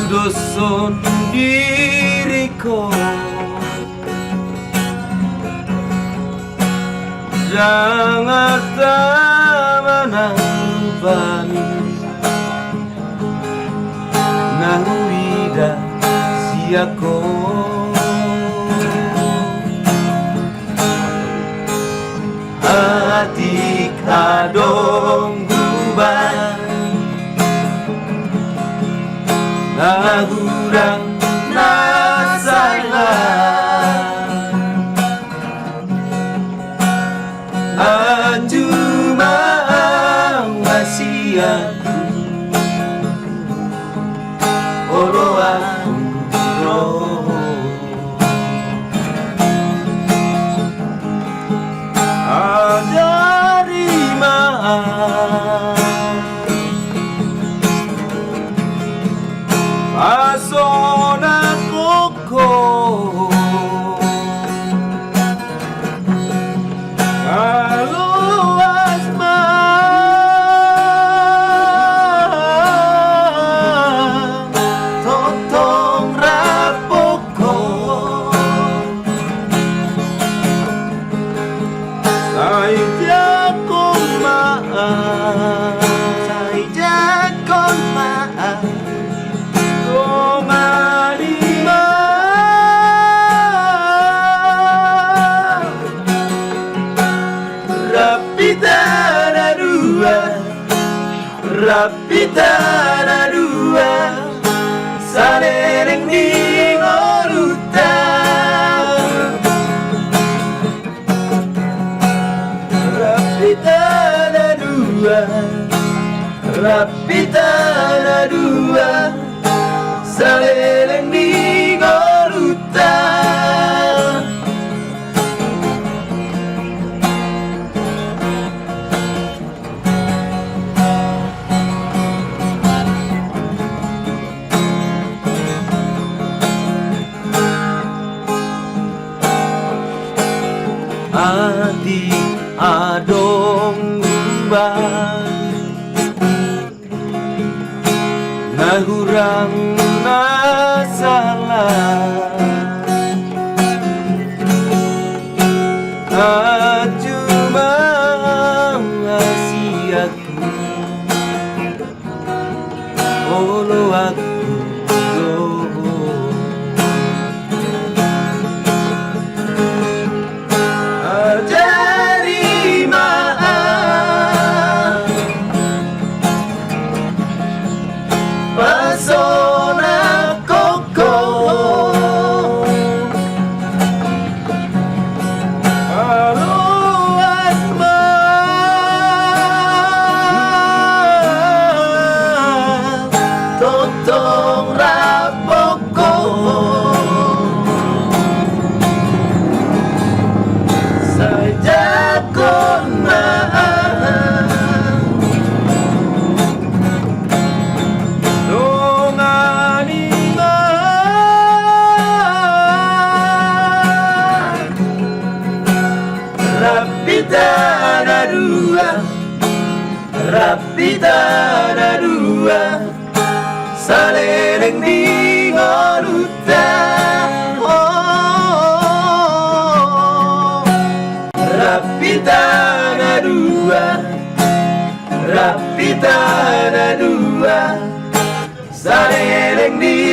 Doson diriku, jangan manambani nahurida siako hati kadong guban nagurang nasalah cuma masih aku oroan dari mana Pasona koko kalau asma totong rapoko saya jakon maaf Rapitana dua salereng di ngoruta Rapitana dua salereng di ngoruta Adi adong gumbang nahurang nasalah cuma ngasih aku olo aku Pasona koko kalau asma totong rapoko saja kon Rapitana dua salereng di ngoruta Rapitana dua salereng di